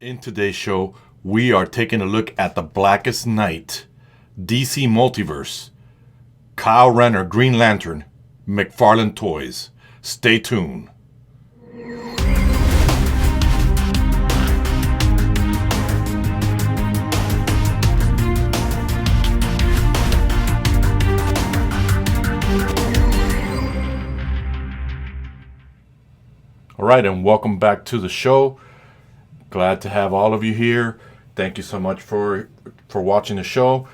In today's show, we are taking a look at the Blackest Night, DC Multiverse, Kyle Rayner, Green Lantern, McFarlane Toys. Stay tuned. All right, and welcome back to the show. Glad to have all of you here. Thank you so much for watching the show.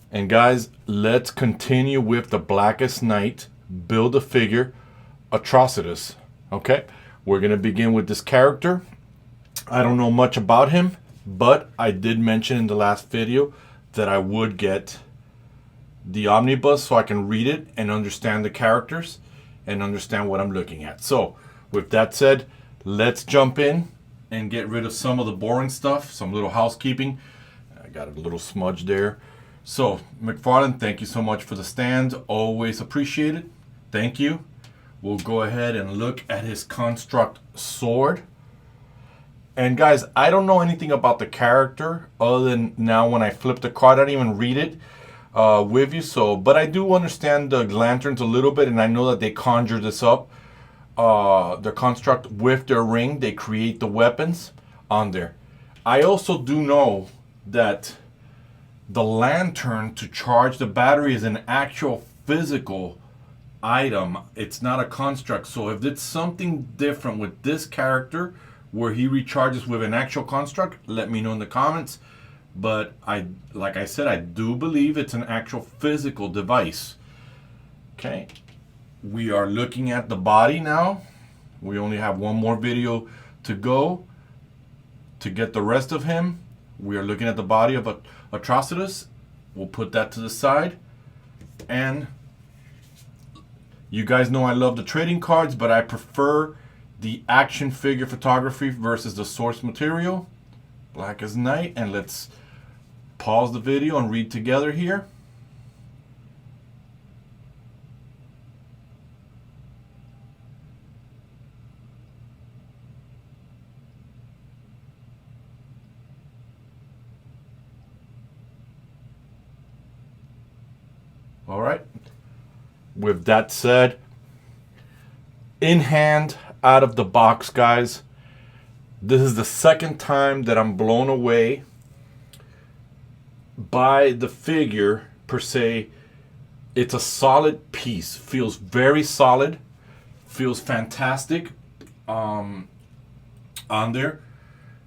And guys, let's continue with the Blackest Night Build-A-Figure Atrocitus. Okay, we're going to begin with this character. I don't know much about him, but I did mention in the last video that I would get the omnibus so I can read it and understand the characters and understand what I'm looking at. So with that said, let's jump in and get rid of some of the boring stuff, some little housekeeping. I got a little smudge there. So McFarlane, thank you so much for the stand. Always appreciated. Thank you. We'll go ahead and look at his construct sword. And guys, I don't know anything about the character other than now when I flip the card, I didn't even read it with you. So, but I do understand the lanterns a little bit, and I know that they conjure this up. The construct with their ring, they create the weapons on there. I also do know that the lantern to charge the battery is an actual physical item. It's not a construct. So if it's something different with this character where he recharges with an actual construct, let me know in the comments. But like I said, I do believe it's an actual physical device. Okay. We are looking at the body now. We only have one more video to go to get the rest of him. We are looking at the body of Atrocitus. We'll put that to the side. And you guys know I love the trading cards, but I prefer the action figure photography versus the source material. Blackest Night. And let's pause the video and read together here. All right. With that said, in hand, out of the box, guys, this is the second time that I'm blown away by the figure per se. It's a solid piece. Feels very solid. Feels fantastic on there.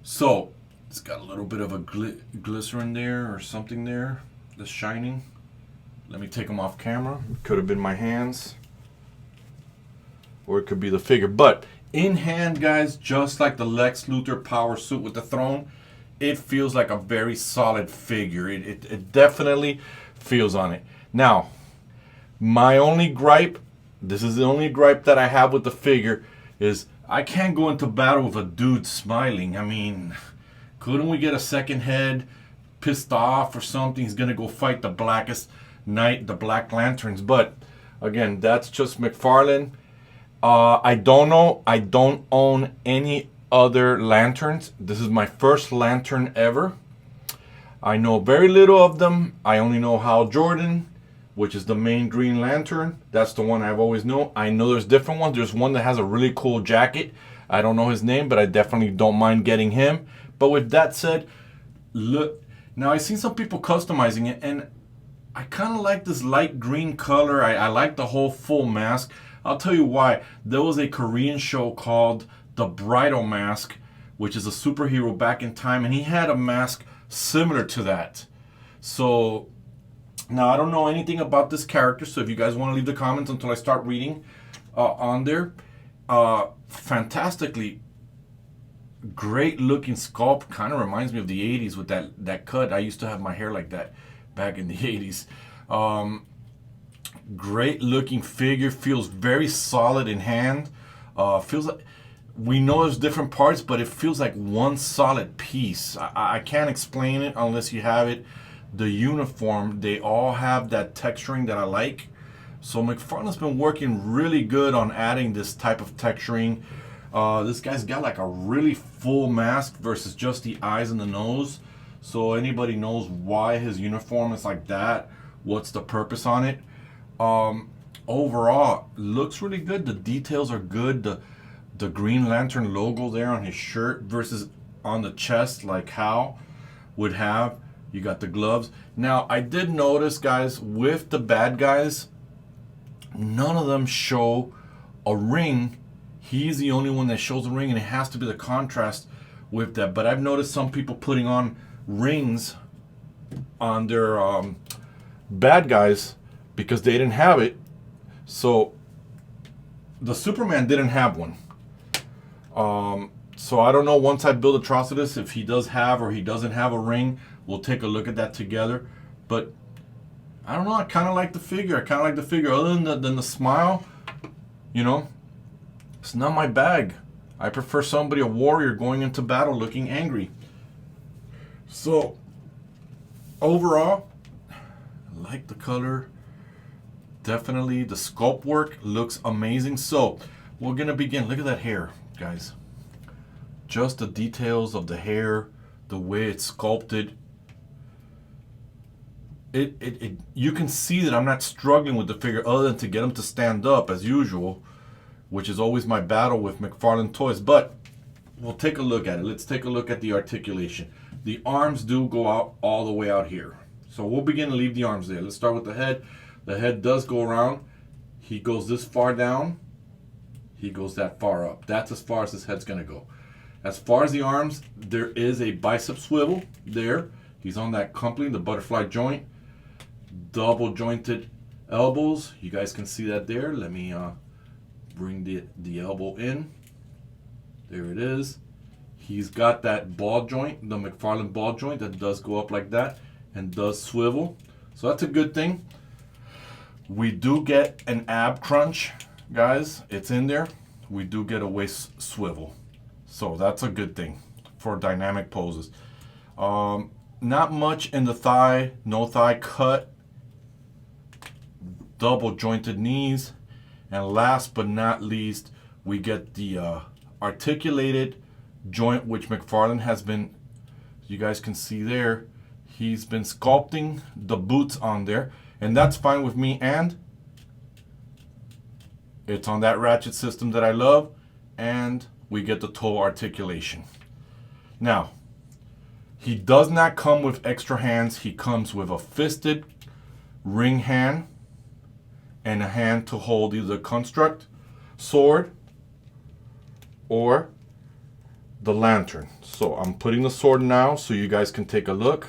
So it's got a little bit of a glycerin there or something there that's shining. Let me take them off camera. Could have been my hands. Or it could be the figure. But in hand, guys, just like the Lex Luthor power suit with the throne, it feels like a very solid figure. It definitely feels on it. Now, my only gripe, this is the only gripe that I have with the figure, is I can't go into battle with a dude smiling. I mean, couldn't we get a second head pissed off or something? He's going to go fight the Blackest Night, the Black Lanterns. But again, that's just McFarlane. I don't know. I don't own any other lanterns. This is my first lantern ever. I know very little of them. I only know Hal Jordan, which is the main Green Lantern. That's the one I've always known. I know there's different ones. There's one that has a really cool jacket. I don't know his name, but I definitely don't mind getting him. But with that said, look, now I've seen some people customizing it, and I kind of like this light green color. I like the whole full mask. I'll tell you why. There was a Korean show called The Bridal Mask, which is a superhero back in time, and he had a mask similar to that. So now I don't know anything about this character, so if you guys want to leave the comments until I start reading on there. Fantastically great looking sculpt. Kind of reminds me of the 80s with that cut. I used to have my hair like that back in the 80s. Great looking figure. Feels very solid in hand. Feels like, we know there's different parts, but it feels like one solid piece. I can't explain it unless you have it. The uniform, they all have that texturing that I like. So McFarlane's been working really good on adding this type of texturing. This guy's got like a really full mask versus just the eyes and the nose. So anybody knows why his uniform is like that, what's the purpose on it. Overall, looks really good. The details are good. The Green Lantern logo there on his shirt versus on the chest like Hal would have. You got the gloves. Now, I did notice, guys, with the bad guys, none of them show a ring. He's the only one that shows a ring, and it has to be the contrast with that. But I've noticed some people putting on rings on their bad guys because they didn't have it. So the Superman didn't have one. So I don't know, once I build Atrocitus, if he does have or he doesn't have a ring. We'll take a look at that together. But I don't know, I kind of like the figure. Other than the smile, you know, it's not my bag. I prefer somebody, a warrior, going into battle looking angry. So overall, I like the color. Definitely the sculpt work looks amazing. So we're going to begin. Look at that hair, guys. Just the details of the hair, the way it's sculpted. You can see that I'm not struggling with the figure other than to get him to stand up as usual, which is always my battle with McFarlane toys. But we'll take a look at it. Let's take a look at the articulation. The arms do go out all the way out here. So we'll begin to leave the arms there. Let's start with the head. The head does go around. He goes this far down. He goes that far up. That's as far as his head's going to go. As far as the arms, there is a bicep swivel there. He's on that company, the butterfly joint. Double jointed elbows. You guys can see that there. Let me bring the elbow in. There it is. He's got that ball joint, the McFarlane ball joint that does go up like that and does swivel. So that's a good thing. We do get an ab crunch, guys. It's in there. We do get a waist swivel. So that's a good thing for dynamic poses. Not much in the thigh, no thigh cut. Double jointed knees. And last but not least, we get the articulated joint, which McFarlane has been, you guys can see there, he's been sculpting the boots on there. And that's fine with me, and it's on that ratchet system that I love, and we get the toe articulation. Now, he does not come with extra hands. He comes with a fisted ring hand and a hand to hold either construct, sword, or the lantern. So I'm putting the sword now so you guys can take a look.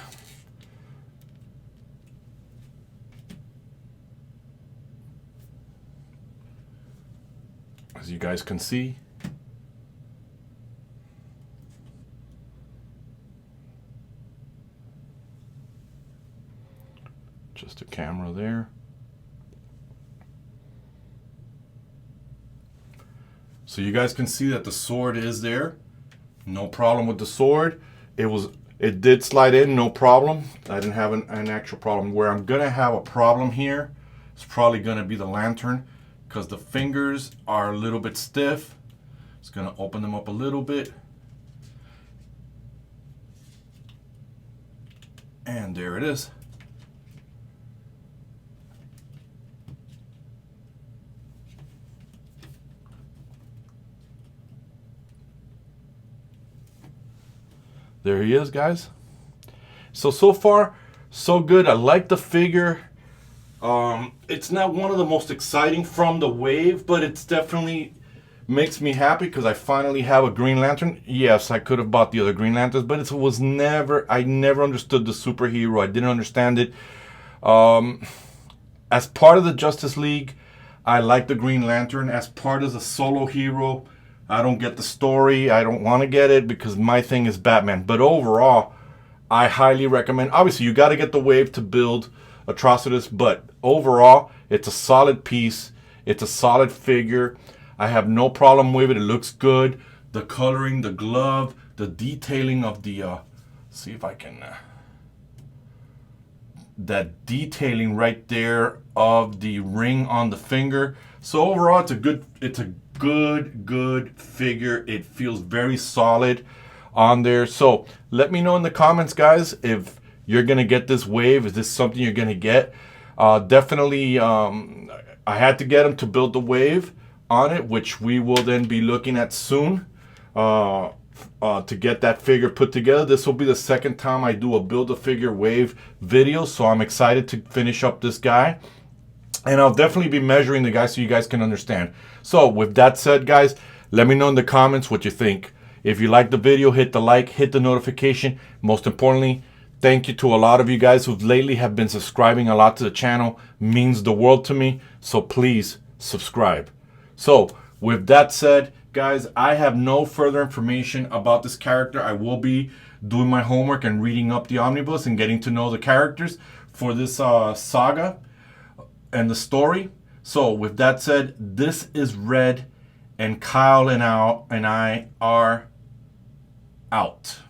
As you guys can see, just a camera there. So you guys can see that the sword is there. No problem with the sword. It did slide in, no problem. I didn't have an actual problem. Where I'm gonna have a problem here is probably gonna be the lantern, because the fingers are a little bit stiff. It's gonna open them up a little bit. And there it is. There he is, guys. So far, so good. I like the figure. It's not one of the most exciting from the wave, but it's definitely makes me happy because I finally have a Green Lantern. Yes, I could have bought the other Green Lanterns, but it was never, I never understood the superhero. I didn't understand it. As part of the Justice League, I like the Green Lantern. As part of the solo hero, I don't get the story. I don't want to get it because my thing is Batman. But overall, I highly recommend. Obviously, you got to get the wave to build Atrocitus, but overall, it's a solid piece. It's a solid figure. I have no problem with it. It looks good. The coloring, the glove, the detailing of the, see if I can, that detailing right there of the ring on the finger. So overall, it's good figure. It feels very solid on there. So let me know in the comments, guys, if you're gonna get this wave. Is this something you're gonna get? Definitely, I had to get him to build the wave on it, which we will then be looking at soon. To get that figure put together. This will be the second time I do a Build-A-Figure wave video, so I'm excited to finish up this guy. And I'll definitely be measuring the guy so you guys can understand. So with that said, guys, let me know in the comments what you think. If you like the video, hit the like, hit the notification. Most importantly, thank you to a lot of you guys who lately have been subscribing a lot to the channel. Means the world to me. So please subscribe. So with that said, guys, I have no further information about this character. I will be doing my homework and reading up the omnibus and getting to know the characters for this saga and the story. So with that said, this is Red, and Kyle and I are out.